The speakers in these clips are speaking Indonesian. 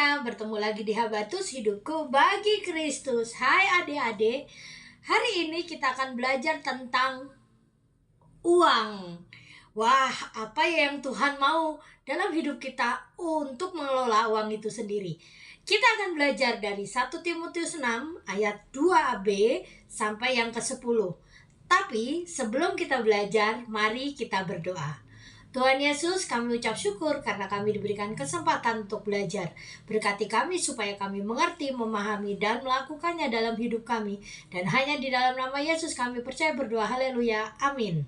semuanya, bertemu lagi di Habatus Hidupku Bagi Kristus. Hai adik-adik, hari ini kita akan belajar tentang uang. Wah, apa yang Tuhan mau dalam hidup kita untuk mengelola uang itu sendiri. Kita akan belajar dari 1 Timotius 6 ayat 2b sampai yang ke-10. Tapi sebelum kita belajar, mari kita berdoa. Tuhan Yesus, kami ucap syukur karena kami diberikan kesempatan untuk belajar. Berkati kami supaya kami mengerti, memahami, dan melakukannya dalam hidup kami. Dan hanya di dalam nama Yesus kami percaya berdoa. Haleluya. Amin.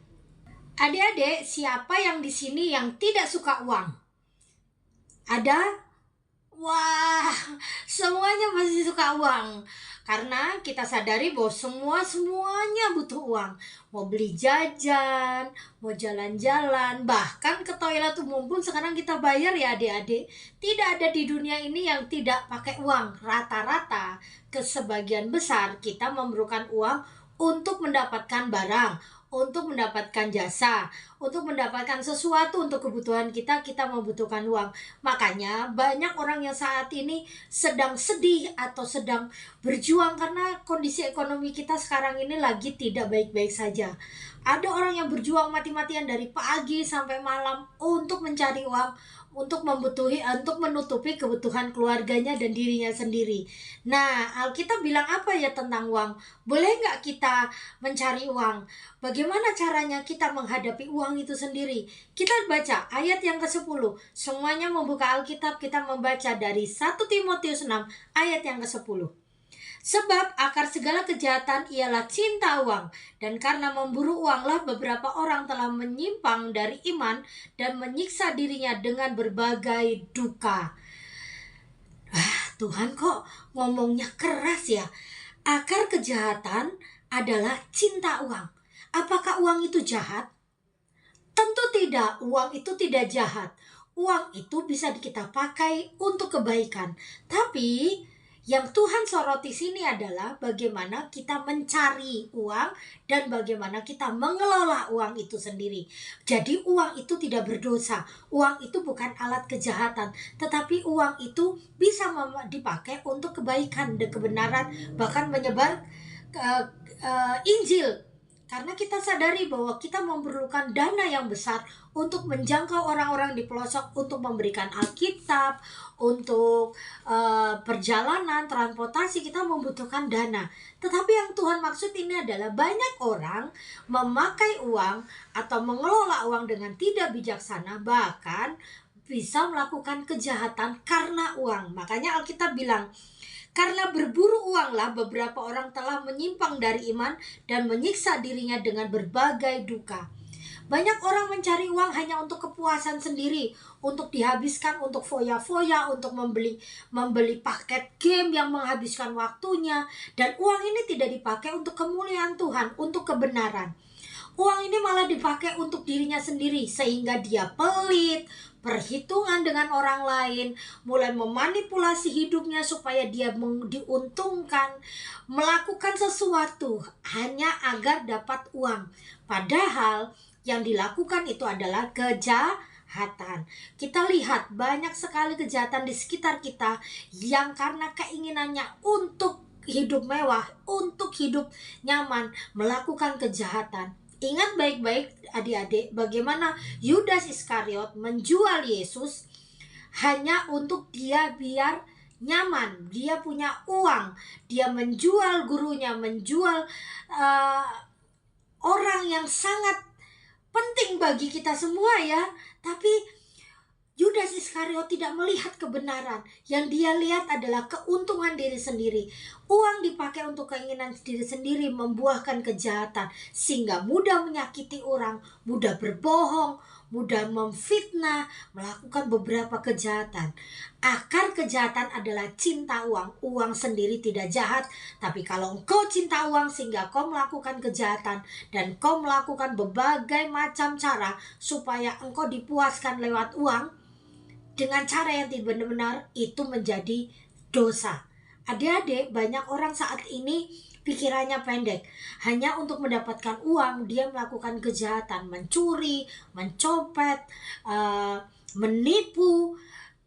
Adik-adik, siapa yang di sini yang tidak suka uang? Ada? Wah, semuanya pasti suka uang. Karena kita sadari bahwa semuanya butuh uang. Mau beli jajan, mau jalan-jalan, bahkan ke toilet umum pun sekarang kita bayar ya adik-adik. Tidak ada di dunia ini yang tidak pakai uang. Rata-rata ke sebagian besar kita memerlukan uang untuk mendapatkan barang, untuk mendapatkan jasa, untuk mendapatkan sesuatu untuk kebutuhan kita membutuhkan uang. Makanya banyak orang yang saat ini sedang sedih atau sedang berjuang karena kondisi ekonomi kita sekarang ini lagi tidak baik-baik saja. Ada orang yang berjuang mati-matian dari pagi sampai malam untuk mencari uang, untuk menutupi kebutuhan keluarganya dan dirinya sendiri. Nah, Alkitab bilang apa ya tentang uang? Boleh nggak kita mencari uang? Bagaimana caranya kita menghadapi uang itu sendiri? Kita baca ayat yang ke-10. Semuanya membuka Alkitab, kita membaca dari 1 Timotius 6 ayat yang ke-10. Sebab akar segala kejahatan ialah cinta uang, dan karena memburu uanglah beberapa orang telah menyimpang dari iman dan menyiksa dirinya dengan berbagai duka. Tuhan kok ngomongnya keras ya. Akar kejahatan adalah cinta uang. Apakah uang itu jahat? Tentu tidak, uang itu tidak jahat. Uang itu bisa kita pakai untuk kebaikan. Tapi yang Tuhan soroti sini adalah bagaimana kita mencari uang dan bagaimana kita mengelola uang itu sendiri. Jadi uang itu tidak berdosa. Uang itu bukan alat kejahatan, tetapi uang itu bisa dipakai untuk kebaikan dan kebenaran, bahkan menyebar Injil. Karena kita sadari bahwa kita memerlukan dana yang besar untuk menjangkau orang-orang di pelosok, untuk memberikan Alkitab, untuk perjalanan, transportasi, kita membutuhkan dana. Tetapi yang Tuhan maksud ini adalah banyak orang memakai uang atau mengelola uang dengan tidak bijaksana, bahkan bisa melakukan kejahatan karena uang. Makanya Alkitab bilang, karena berburu uanglah beberapa orang telah menyimpang dari iman dan menyiksa dirinya dengan berbagai duka. Banyak orang mencari uang hanya untuk kepuasan sendiri, untuk dihabiskan untuk foya-foya, untuk membeli paket game yang menghabiskan waktunya, dan uang ini tidak dipakai untuk kemuliaan Tuhan, untuk kebenaran. Uang ini malah dipakai untuk dirinya sendiri, sehingga dia pelit, perhitungan dengan orang lain, mulai memanipulasi hidupnya supaya dia diuntungkan, melakukan sesuatu hanya agar dapat uang. Padahal yang dilakukan itu adalah kejahatan. Kita lihat banyak sekali kejahatan di sekitar kita yang karena keinginannya untuk hidup mewah, untuk hidup nyaman, melakukan kejahatan. Ingat baik-baik adik-adik bagaimana Yudas Iskariot menjual Yesus hanya untuk dia biar nyaman, dia punya uang, dia menjual gurunya, menjual orang yang sangat penting bagi kita semua ya. Tapi Yudas Iskariot tidak melihat kebenaran. Yang dia lihat adalah keuntungan diri sendiri. Uang dipakai untuk keinginan diri sendiri, membuahkan kejahatan, sehingga mudah menyakiti orang, mudah berbohong, mudah memfitnah, melakukan beberapa kejahatan. Akar kejahatan adalah cinta uang. Uang sendiri tidak jahat, tapi kalau engkau cinta uang sehingga kau melakukan kejahatan dan kau melakukan berbagai macam cara supaya engkau dipuaskan lewat uang dengan cara yang tidak benar, itu menjadi dosa. Adik-adik, banyak orang saat ini pikirannya pendek. Hanya untuk mendapatkan uang, dia melakukan kejahatan, mencuri, mencopet, menipu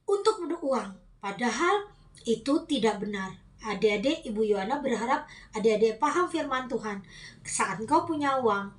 untuk uang. Padahal itu tidak benar. Adik-adik, Ibu Yohana berharap adik-adik paham firman Tuhan. Saat engkau punya uang,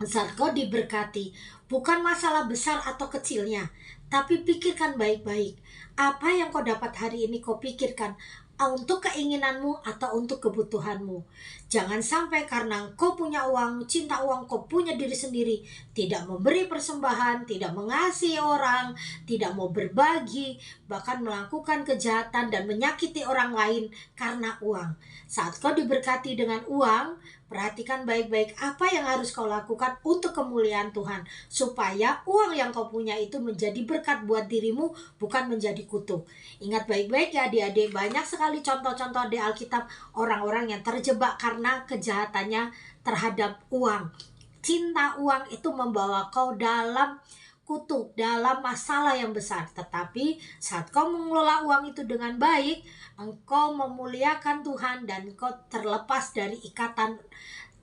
saat kau diberkati, bukan masalah besar atau kecilnya, tapi pikirkan baik-baik. Apa yang kau dapat hari ini kau pikirkan untuk keinginanmu atau untuk kebutuhanmu. Jangan sampai karena kau punya uang, cinta uang, kau punya diri sendiri, tidak memberi persembahan, tidak mengasihi orang, tidak mau berbagi, bahkan melakukan kejahatan dan menyakiti orang lain karena uang. Saat kau diberkati dengan uang, perhatikan baik-baik apa yang harus kau lakukan untuk kemuliaan Tuhan, supaya uang yang kau punya itu menjadi berkat buat dirimu, bukan menjadi kutuk. Ingat baik-baik ya adik-adik, banyak sekali contoh-contoh di Alkitab orang-orang yang terjebak karena kejahatannya terhadap uang. Cinta uang itu membawa kau dalam kutuk, dalam masalah yang besar. Tetapi saat kau mengelola uang itu dengan baik, engkau memuliakan Tuhan dan engkau terlepas dari ikatan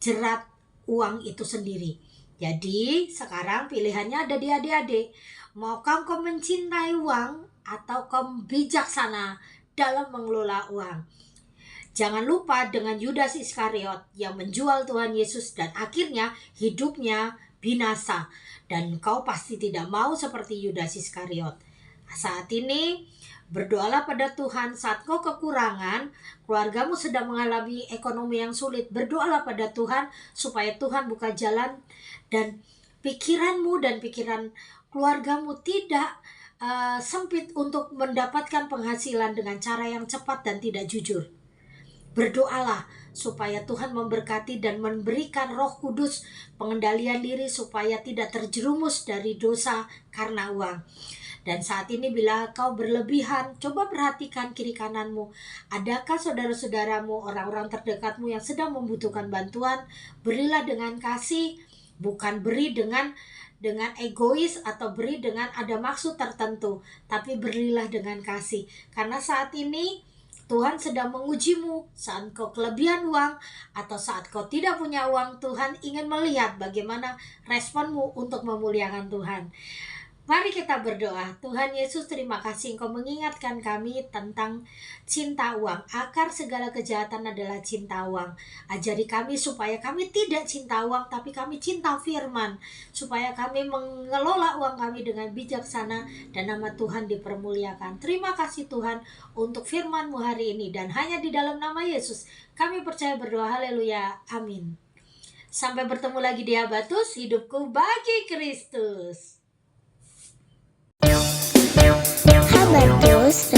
jerat uang itu sendiri. Jadi sekarang pilihannya ada di adik-adik. Maukah engkau mencintai uang atau kau bijaksana dalam mengelola uang? Jangan lupa dengan Yudas Iskariot yang menjual Tuhan Yesus dan akhirnya hidupnya binasa. Dan kau pasti tidak mau seperti Yudas Iskariot. Saat ini berdoalah pada Tuhan. Saat kau kekurangan, keluargamu sedang mengalami ekonomi yang sulit, berdoalah pada Tuhan supaya Tuhan buka jalan dan pikiranmu dan pikiran keluargamu tidak sempit untuk mendapatkan penghasilan dengan cara yang cepat dan tidak jujur. Berdoalah supaya Tuhan memberkati dan memberikan Roh Kudus pengendalian diri supaya tidak terjerumus dari dosa karena uang. Dan saat ini bila kau berlebihan, coba perhatikan kiri kananmu. Adakah saudara-saudaramu, orang-orang terdekatmu yang sedang membutuhkan bantuan? Berilah dengan kasih, bukan beri dengan egois atau beri dengan ada maksud tertentu, tapi berilah dengan kasih. Karena saat ini Tuhan sedang mengujimu. Saat kau kelebihan uang atau saat kau tidak punya uang, Tuhan ingin melihat bagaimana responmu untuk memuliakan Tuhan. Mari kita berdoa. Tuhan Yesus, terima kasih Engkau mengingatkan kami tentang cinta uang. Akar segala kejahatan adalah cinta uang. Ajari kami supaya kami tidak cinta uang, tapi kami cinta firman. Supaya kami mengelola uang kami dengan bijaksana dan nama Tuhan dipermuliakan. Terima kasih Tuhan untuk firman-Mu hari ini. Dan hanya di dalam nama Yesus kami percaya berdoa. Haleluya. Amin. Sampai bertemu lagi di Habatus, hidupku bagi Kristus. Habatus